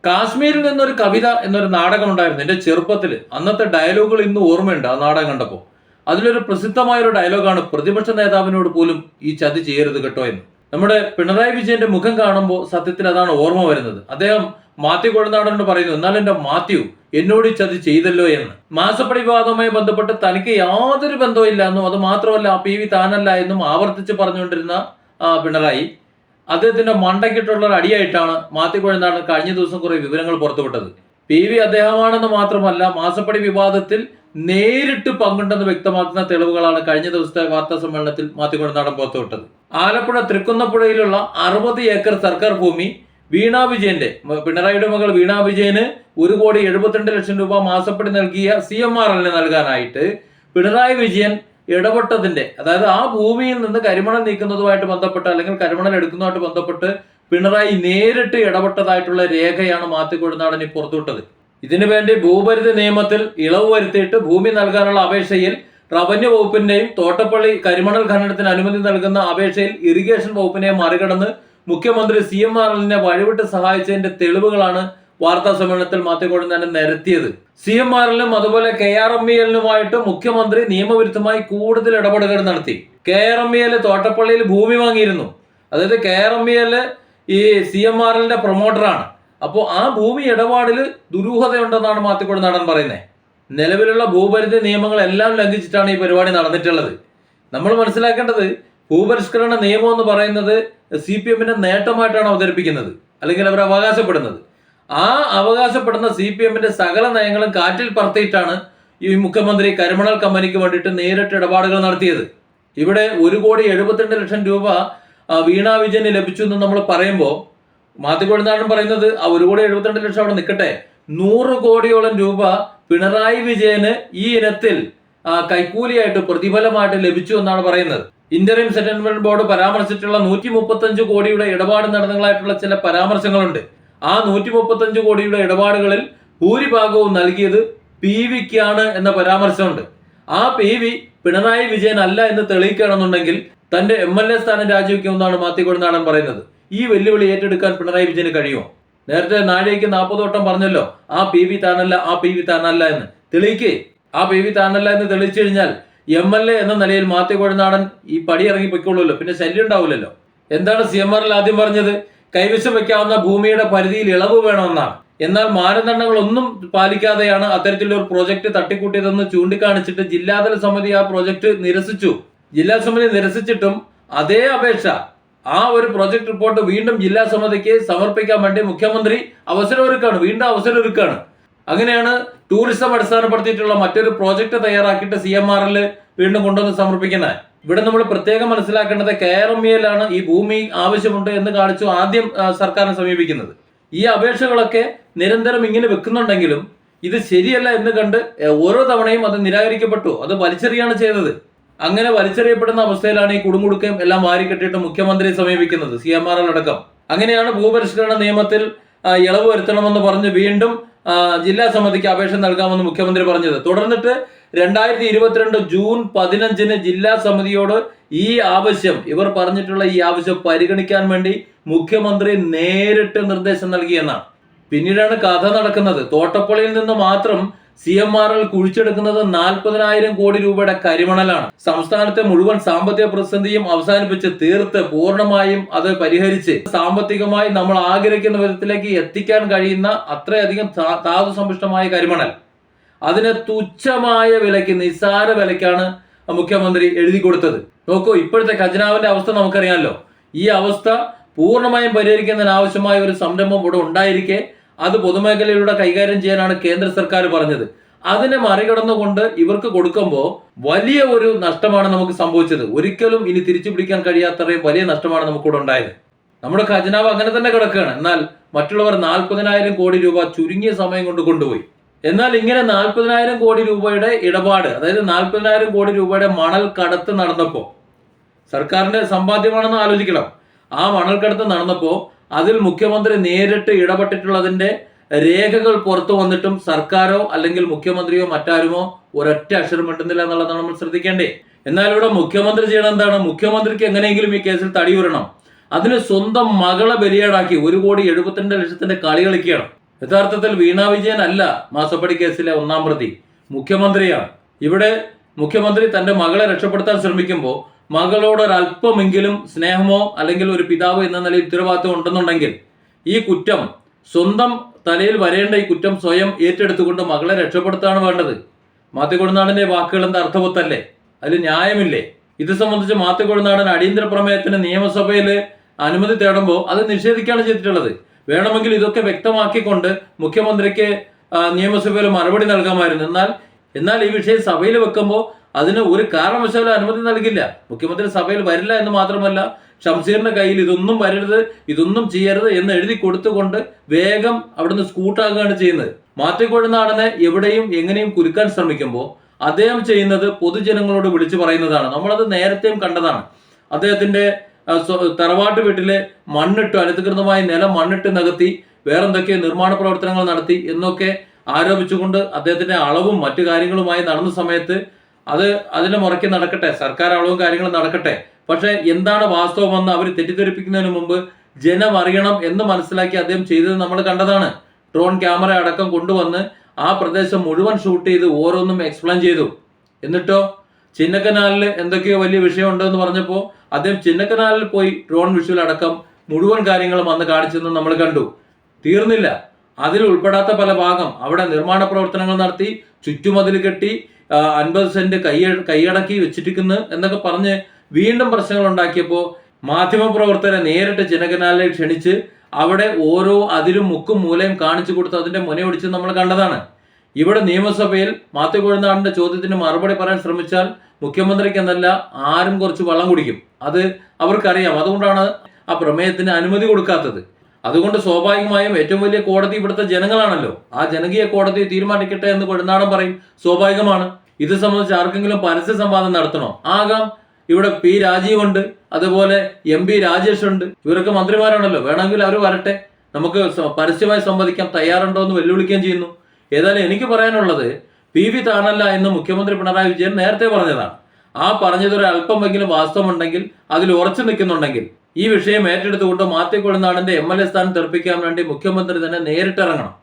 കാശ്മീരിൽ നിന്നൊരു കവിത എന്നൊരു നാടകം ഉണ്ടായിരുന്നു എന്റെ ചെറുപ്പത്തിൽ. അന്നത്തെ ഡയലോഗുകൾ ഇന്ന് ഓർമ്മയുണ്ട് ആ നാടകം കണ്ടപ്പോൾ. അതിലൊരു പ്രസിദ്ധമായ ഒരു ഡയലോഗാണ്, പ്രതിപക്ഷ നേതാവിനോട് പോലും ഈ ചതി ചെയ്യരുത് കേട്ടോ എന്ന്. നമ്മുടെ പിണറായി വിജയന്റെ മുഖം കാണുമ്പോൾ സത്യത്തിൽ അതാണ് ഓർമ്മ വരുന്നത്. അദ്ദേഹം മാത്യു കൊഴുന്താടനോട് പറയുന്നു, എന്നാൽ എന്റെ മാത്യു എന്നോട് ഈ ചതി ചെയ്തല്ലോ എന്ന്. മാസപ്പടി വിവാദവുമായി ബന്ധപ്പെട്ട് തനിക്ക് യാതൊരു ബന്ധവും ഇല്ല എന്നും അത് മാത്രമല്ല PV താനല്ല എന്നും ആവർത്തിച്ച് പറഞ്ഞുകൊണ്ടിരുന്ന പിണറായി അദ്ദേഹത്തിന്റെ മണ്ടയ്ക്കിട്ടുള്ള ഒരു അടിയായിട്ടാണ് മാത്യു കൊഴുന്താടൻ കഴിഞ്ഞ ദിവസം കുറെ വിവരങ്ങൾ പുറത്തുവിട്ടത്. PV അദ്ദേഹമാണെന്ന് മാത്രമല്ല മാസപ്പടി വിവാദത്തിൽ നേരിട്ട് പങ്കുണ്ടെന്ന് വ്യക്തമാക്കുന്ന തെളിവുകളാണ് കഴിഞ്ഞ ദിവസത്തെ വാർത്താ സമ്മേളനത്തിൽ മാത്യു കൊഴുന്താടൻ പുറത്തുവിട്ടത്. ആലപ്പുഴ തൃക്കുന്നപ്പുഴയിലുള്ള 60 ഏക്കർ സർക്കാർ ഭൂമി വീണ വിജയന്റെ, പിണറായിയുടെ മകൾ വീണ വിജയന് 1,72,00,000 രൂപ മാസപ്പടി നൽകിയ CMRL നൽകാനായിട്ട് പിണറായി വിജയൻ ഇടപെട്ടതിന്റെ, അതായത് ആ ഭൂമിയിൽ നിന്ന് കരിമണൽ നീക്കുന്നതുമായിട്ട് ബന്ധപ്പെട്ട് അല്ലെങ്കിൽ കരിമണൽ എടുക്കുന്നതുമായിട്ട് ബന്ധപ്പെട്ട് പിണറായി നേരിട്ട് ഇടപെട്ടതായിട്ടുള്ള രേഖയാണ് മാത്യു കൊഴുന്താടൻ പുറത്തുവിട്ടത്. ഇതിനു വേണ്ടി ഭൂപരിധി നിയമത്തിൽ ഇളവ് വരുത്തിയിട്ട് ഭൂമി നൽകാനുള്ള അപേക്ഷയിൽ റവന്യൂ വകുപ്പിന്റെയും തോട്ടപ്പള്ളി കരിമണൽ ഖനനത്തിന് അനുമതി നൽകുന്ന അപേക്ഷയിൽ ഇറിഗേഷൻ വകുപ്പിനെയും മറികടന്ന് മുഖ്യമന്ത്രി CMRLനെ വഴിവിട്ട് സഹായിച്ചതിന്റെ തെളിവുകളാണ് വാർത്താ സമ്മേളനത്തിൽ മാത്യു കൊഴുന്താടൻ നിരത്തിയത്. CMRLനും അതുപോലെ KRMELനുമായിട്ട് മുഖ്യമന്ത്രി നിയമവിരുദ്ധമായി കൂടുതൽ ഇടപെടലുകൾ നടത്തി. KRMEL തോട്ടപ്പള്ളിയിൽ ഭൂമി വാങ്ങിയിരുന്നു. അതായത് KRMEL ഈ CMRLന്റെ പ്രൊമോട്ടറാണ്. അപ്പോൾ ആ ഭൂമി ഇടപാടിൽ ദുരൂഹതയുണ്ടെന്നാണ് മാത്യു കൊഴുന്താടൻ പറയുന്നത്. നിലവിലുള്ള ഭൂപരിധി നിയമങ്ങളെല്ലാം ലംഘിച്ചിട്ടാണ് ഈ പരിപാടി നടന്നിട്ടുള്ളത്. നമ്മൾ മനസ്സിലാക്കേണ്ടത്, ഭൂപരിഷ്കരണ നിയമം എന്ന് പറയുന്നത് CPMന്റെ നേട്ടമായിട്ടാണ് അവതരിപ്പിക്കുന്നത്, അല്ലെങ്കിൽ അവർ അവകാശപ്പെടുന്നത്. ആ അവകാശപ്പെടുന്ന CPMന്റെ സകല നയങ്ങളും കാറ്റിൽ പറത്തിയിട്ടാണ് ഈ മുഖ്യമന്ത്രി കരിമണൽ കമ്പനിക്ക് വേണ്ടിയിട്ട് നേരിട്ട് ഇടപാടുകൾ നടത്തിയത്. ഇവിടെ 1,72,00,000 രൂപ വീണ വിജയന് ലഭിച്ചു എന്ന് നമ്മൾ പറയുമ്പോൾ മാത്യു കൊഴുന്താടൻ പറയുന്നത് ആ 1,72,00,000 അവിടെ നിൽക്കട്ടെ, 100 കോടിയോളം രൂപ പിണറായി വിജയന് ഈ ഇനത്തിൽ കൈക്കൂലിയായിട്ട് പ്രതിഫലമായിട്ട് ലഭിച്ചു എന്നാണ് പറയുന്നത്. ഇന്ററിം സെറ്റിൽമെന്റ് ബോർഡ് പരാമർശിച്ചിട്ടുള്ള 135 കോടിയുടെ ഇടപാട് നടന്നതായിട്ടുള്ള ചില പരാമർശങ്ങളുണ്ട്. ആ 135 കോടിയുടെ ഇടപാടുകളിൽ ഭൂരിഭാഗവും നൽകിയത് PVക്കാണ് എന്ന പരാമർശമുണ്ട്. ആ PV പിണറായി വിജയൻ അല്ല എന്ന് തെളിയിക്കണമെന്നുണ്ടെങ്കിൽ തന്റെ MLA സ്ഥാനം രാജിവെക്കുമെന്നാണ് മാത്യു കൊഴുന്താടൻ പറയുന്നത്. ഈ വെല്ലുവിളി ഏറ്റെടുക്കാൻ പിണറായി വിജയന് കഴിയുമോ? നേരത്തെ നാഴികയ്ക്ക് 40 വട്ടം പറഞ്ഞല്ലോ ആ PV താനല്ല, ആ PV താനല്ല എന്ന്. തെളിയിക്കേ. ആ PV താനല്ല എന്ന് തെളിയിച്ചു കഴിഞ്ഞാൽ MLA എന്ന നിലയിൽ മാത്യു കൊഴുന്താടൻ ഈ പടി ഇറങ്ങി പൊയ്ക്കൊള്ളുമല്ലോ, പിന്നെ ശല്യം ഉണ്ടാവില്ലല്ലോ. എന്താണ് CMRL ആദ്യം പറഞ്ഞത്? കൈവശം വെക്കാവുന്ന ഭൂമിയുടെ പരിധിയിൽ ഇളവ് വേണമെന്നാണ്. എന്നാൽ മാനദണ്ഡങ്ങളൊന്നും പാലിക്കാതെയാണ് അത്തരത്തിലുള്ള ഒരു പ്രോജക്റ്റ് തട്ടിക്കൂട്ടിയതെന്ന് ചൂണ്ടിക്കാണിച്ചിട്ട് ജില്ലാതല സമിതി ആ പ്രോജക്റ്റ് നിരസിച്ചു. ജില്ലാ സമിതി നിരസിച്ചിട്ടും അതേ അപേക്ഷ, ആ ഒരു പ്രോജക്ട് റിപ്പോർട്ട് വീണ്ടും ജില്ലാ സമിതിക്ക് സമർപ്പിക്കാൻ വേണ്ടി മുഖ്യമന്ത്രി വീണ്ടും അവസരമൊരുക്കാണ്. അങ്ങനെയാണ് ടൂറിസം അടിസ്ഥാനപ്പെടുത്തിയിട്ടുള്ള മറ്റൊരു പ്രോജക്റ്റ് തയ്യാറാക്കിയിട്ട് CMRL വീണ്ടും കൊണ്ടുവന്ന് സമർപ്പിക്കുന്നത്. ഇവിടെ നമ്മൾ പ്രത്യേകം മനസ്സിലാക്കേണ്ടത് KRMEL ആണ് ഈ ഭൂമി ആവശ്യമുണ്ട് എന്ന് കാണിച്ചു ആദ്യം സർക്കാരിനെ സമീപിക്കുന്നത്. ഈ അപേക്ഷകളൊക്കെ നിരന്തരം ഇങ്ങനെ വെക്കുന്നുണ്ടെങ്കിലും ഇത് ശരിയല്ല എന്ന് കണ്ട് ഓരോ തവണയും അത് നിരാകരിക്കപ്പെട്ടു, അത് വലിച്ചെറിയാണ് ചെയ്തത്. അങ്ങനെ വലിച്ചെറിയപ്പെടുന്ന അവസ്ഥയിലാണ് ഈ കുടുമുടുക്കയും എല്ലാം വാരിക്കെട്ടിയിട്ട് മുഖ്യമന്ത്രിയെ സമീപിക്കുന്നത്, CMRL അടക്കം. അങ്ങനെയാണ് ഭൂപരിഷ്കരണ നിയമത്തിൽ ഇളവ് വരുത്തണമെന്ന് പറഞ്ഞ് വീണ്ടും ജില്ലാ സമിതിക്ക് അപേക്ഷ നൽകാമെന്ന് മുഖ്യമന്ത്രി പറഞ്ഞത്. തുടർന്നിട്ട് 2022 ജൂൺ 15 ജില്ലാ സമിതിയോട് ഇവർ പറഞ്ഞിട്ടുള്ള ഈ ആവശ്യം പരിഗണിക്കാൻ വേണ്ടി മുഖ്യമന്ത്രി നേരിട്ട് നിർദ്ദേശം നൽകിയെന്നാണ്. പിന്നീടാണ് കഥ നടക്കുന്നത്. തോട്ടപ്പള്ളിയിൽ നിന്ന് മാത്രം CMRL കുഴിച്ചെടുക്കുന്നത് 40,000 കോടി രൂപയുടെ കരിമണലാണ്. സംസ്ഥാനത്തെ മുഴുവൻ സാമ്പത്തിക പ്രതിസന്ധിയും അവസാനിപ്പിച്ച് തീർത്ത് പൂർണ്ണമായും അത് പരിഹരിച്ച് സാമ്പത്തികമായി നമ്മൾ ആഗ്രഹിക്കുന്ന വിധത്തിലേക്ക് എത്തിക്കാൻ കഴിയുന്ന അത്രയധികം ധാതു സമ്പുഷ്ടമായ കരിമണൽ അതിന് തുച്ഛമായ വിലയ്ക്ക്, നിസ്സാര വിലയ്ക്കാണ് മുഖ്യമന്ത്രി എഴുതി കൊടുത്തത്. നോക്കൂ, ഇപ്പോഴത്തെ ഖജനാവിന്റെ അവസ്ഥ നമുക്കറിയാമല്ലോ. ഈ അവസ്ഥ പൂർണ്ണമായും പരിഹരിക്കുന്നതിന് ആവശ്യമായ ഒരു സംരംഭം ഇവിടെ ഉണ്ടായിരിക്കെ അത് പൊതുമേഖലയിലൂടെ കൈകാര്യം ചെയ്യാനാണ് കേന്ദ്ര സർക്കാർ പറഞ്ഞത്. അതിനെ മറികടന്നുകൊണ്ട് ഇവർക്ക് കൊടുക്കുമ്പോൾ വലിയ ഒരു നഷ്ടമാണ് നമുക്ക് സംഭവിച്ചത്. ഒരിക്കലും ഇനി തിരിച്ചു പിടിക്കാൻ കഴിയാത്തത്രയും വലിയ നഷ്ടമാണ് നമുക്കിവിടെ ഉണ്ടായത്. നമ്മുടെ ഖജനാവ് അങ്ങനെ തന്നെ കിടക്കുകയാണ്. എന്നാൽ മറ്റുള്ളവർ 40,000 കോടി രൂപ ചുരുങ്ങിയ സമയം കൊണ്ട് കൊണ്ടുപോയി. എന്നാൽ ഇങ്ങനെ 40,000 കോടി രൂപയുടെ ഇടപാട്, അതായത് 40,000 കോടി രൂപയുടെ മണൽ കടത്ത് നടന്നപ്പോൾ, സർക്കാരിന്റെ സമ്പാദ്യമാണെന്ന് ആലോചിക്കണം. ആ മണൽ കടത്ത് നടന്നപ്പോൾ അതിൽ മുഖ്യമന്ത്രി നേരിട്ട് ഇടപെട്ടിട്ടുള്ളതിന്റെ രേഖകൾ പുറത്തു വന്നിട്ടും സർക്കാരോ അല്ലെങ്കിൽ മുഖ്യമന്ത്രിയോ മറ്റാരുമോ ഒരൊറ്റ അക്ഷരം മിണ്ടുന്നില്ല എന്നുള്ളതാണ് നമ്മൾ ശ്രദ്ധിക്കേണ്ടേ. എന്നാൽ ഇവിടെ മുഖ്യമന്ത്രി ചെയ്യണം എന്താണ്? മുഖ്യമന്ത്രിക്ക് എങ്ങനെയെങ്കിലും ഈ കേസിൽ തടിയുരണം. അതിന് സ്വന്തം മകളെ ബലിയാടാക്കി 1,72,00,000 കളി കളിക്കുകയാണ്. യഥാർത്ഥത്തിൽ വീണ വിജയൻ അല്ല മാസപ്പടി കേസിലെ ഒന്നാം പ്രതി, മുഖ്യമന്ത്രിയാണ്. ഇവിടെ മുഖ്യമന്ത്രി തന്റെ മകളെ രക്ഷപ്പെടുത്താൻ ശ്രമിക്കുമ്പോൾ മകളോട് ഒരല്പമെങ്കിലും സ്നേഹമോ അല്ലെങ്കിൽ ഒരു പിതാവ് എന്ന നിലയിൽ ഉത്തരവാദിത്വം ഉണ്ടെന്നുണ്ടെങ്കിൽ ഈ കുറ്റം സ്വന്തം തലയിൽ വരേണ്ട ഈ കുറ്റം സ്വയം ഏറ്റെടുത്തുകൊണ്ട് മകളെ രക്ഷപ്പെടുത്താണ് വേണ്ടത്. മാത്യു കൊഴുന്താടന്റെ വാക്കുകൾ എന്താ അർത്ഥവത്തല്ലേ? അതിൽ ന്യായമില്ലേ? ഇത് സംബന്ധിച്ച് മാത്യു കൊഴുന്താടൻ അടിയന്തര പ്രമേയത്തിന് നിയമസഭയിൽ അനുമതി തേടുമ്പോൾ അത് നിഷേധിക്കുകയാണ് ചെയ്തിട്ടുള്ളത്. വേണമെങ്കിൽ ഇതൊക്കെ വ്യക്തമാക്കിക്കൊണ്ട് മുഖ്യമന്ത്രിക്ക് നിയമസഭയിൽ മറുപടി നൽകാമായിരുന്നു. എന്നാൽ ഈ വിഷയം സഭയിൽ വെക്കുമ്പോൾ അതിന് ഒരു കാരണവശാലും അനുമതി നൽകില്ല. മുഖ്യമന്ത്രി സഭയിൽ വരില്ല എന്ന് മാത്രമല്ല, ഷംസീറിന്റെ കയ്യിൽ ഇതൊന്നും വരരുത്, ഇതൊന്നും ചെയ്യരുത് എന്ന് എഴുതി കൊടുത്തുകൊണ്ട് വേഗം അവിടുന്ന് സ്കൂട്ടാകുകയാണ് ചെയ്യുന്നത്. മാത്യു കൊഴുന്താടനെ എവിടെയും എങ്ങനെയും കുരുക്കാൻ ശ്രമിക്കുമ്പോൾ അദ്ദേഹം ചെയ്യുന്നത് പൊതുജനങ്ങളോട് വിളിച്ചു പറയുന്നതാണ്. നമ്മളത് നേരത്തെയും കണ്ടതാണ്. അദ്ദേഹത്തിന്റെ തറവാട്ട് വീട്ടിലെ മണ്ണിട്ട്, അനധികൃതമായ നിലം മണ്ണിട്ട് നികത്തി വേറെന്തൊക്കെ നിർമ്മാണ പ്രവർത്തനങ്ങൾ നടത്തി എന്നൊക്കെ ആരോപിച്ചുകൊണ്ട് അദ്ദേഹത്തിന്റെ അളവും മറ്റു കാര്യങ്ങളുമായി നടന്ന സമയത്ത് അതിന്റെ മുറയ്ക്ക് നടക്കട്ടെ, സർക്കാർ അളവും കാര്യങ്ങളും നടക്കട്ടെ. പക്ഷെ എന്താണ് വാസ്തവമെന്ന് അവർ തെറ്റിദ്ധരിപ്പിക്കുന്നതിന് മുമ്പ് ജനം അറിയണം എന്ന് മനസ്സിലാക്കി അദ്ദേഹം ചെയ്തത് നമ്മൾ കണ്ടതാണ്. ഡ്രോൺ ക്യാമറ അടക്കം കൊണ്ടുവന്ന് ആ പ്രദേശം മുഴുവൻ ഷൂട്ട് ചെയ്ത് ഓരോന്നും എക്സ്പ്ലെയിൻ ചെയ്തു. എന്നിട്ടോ ചിന്നക്കനാലിൽ എന്തൊക്കെയോ വലിയ വിഷയമുണ്ടോ എന്ന് പറഞ്ഞപ്പോൾ അദ്ദേഹം ചിന്നക്കനാലിൽ പോയി ഡ്രോൺ വിഷ്വൽ അടക്കം മുഴുവൻ കാര്യങ്ങളും അന്ന് കാണിച്ചെന്ന് നമ്മൾ കണ്ടു. തീർന്നില്ല, അതിൽ ഉൾപ്പെടാത്ത പല ഭാഗം അവിടെ നിർമ്മാണ പ്രവർത്തനങ്ങൾ നടത്തി, ചുറ്റുമതിൽ കെട്ടി, 50 സെന്റ് കൈയടക്കി വെച്ചിരിക്കുന്നു എന്നൊക്കെ പറഞ്ഞ് വീണ്ടും പ്രശ്നങ്ങൾ ഉണ്ടാക്കിയപ്പോൾ മാധ്യമപ്രവർത്തകരെ നേരിട്ട് ചിന്നക്കനാലിലേക്ക് ക്ഷണിച്ച് അവിടെ ഓരോ അതിലും മുക്കും മൂലയും കാണിച്ചു കൊടുത്ത് അതിന്റെ മുനയൊടിച്ച് നമ്മൾ കണ്ടതാണ്. ഇവിടെ നിയമസഭയിൽ മാത്യു കൊഴുന്താടന്റെ ചോദ്യത്തിന് മറുപടി പറയാൻ ശ്രമിച്ചാൽ മുഖ്യമന്ത്രിക്ക് എന്നല്ല ആരും കുറച്ച് വെള്ളം കുടിക്കും. അത് അവർക്കറിയാം. അതുകൊണ്ടാണ് ആ പ്രമേയത്തിന് അനുമതി കൊടുക്കാത്തത്. അതുകൊണ്ട് സ്വാഭാവികമായും ഏറ്റവും വലിയ കോടതി ഇവിടുത്തെ ജനങ്ങളാണല്ലോ. ആ ജനകീയ കോടതി തീരുമാനിക്കട്ടെ എന്ന് കൊഴുന്താടൻ പറയും. സ്വാഭാവികമാണ്. ഇത് സംബന്ധിച്ച് ആർക്കെങ്കിലും പരസ്യ സംവാദം നടത്തണോ? ആകാം. ഇവിടെ പി രാജീവ് ഉണ്ട്, അതുപോലെ MP രാജേഷ് ഉണ്ട്. ഇവരൊക്കെ മന്ത്രിമാരാണല്ലോ. വേണമെങ്കിൽ അവർ വരട്ടെ, നമുക്ക് പരസ്യമായി സംവദിക്കാം, തയ്യാറുണ്ടോ എന്ന് വെല്ലുവിളിക്കുകയും ചെയ്യുന്നു. ഏതായാലും എനിക്ക് പറയാനുള്ളത്, PV താനല്ല എന്ന് മുഖ്യമന്ത്രി പിണറായി വിജയൻ നേരത്തെ പറഞ്ഞതാണ്. ആ പറഞ്ഞതൊരു അല്പമെങ്കിലും വാസ്തവമുണ്ടെങ്കിൽ, അതിൽ ഉറച്ചു നിൽക്കുന്നുണ്ടെങ്കിൽ ഈ വിഷയം ഏറ്റെടുത്തുകൊണ്ട് മാത്യു കൊഴുന്താടന്റെ MLA സ്ഥാനം തെറിപ്പിക്കാൻ വേണ്ടി മുഖ്യമന്ത്രി തന്നെ നേരിട്ടിറങ്ങണം.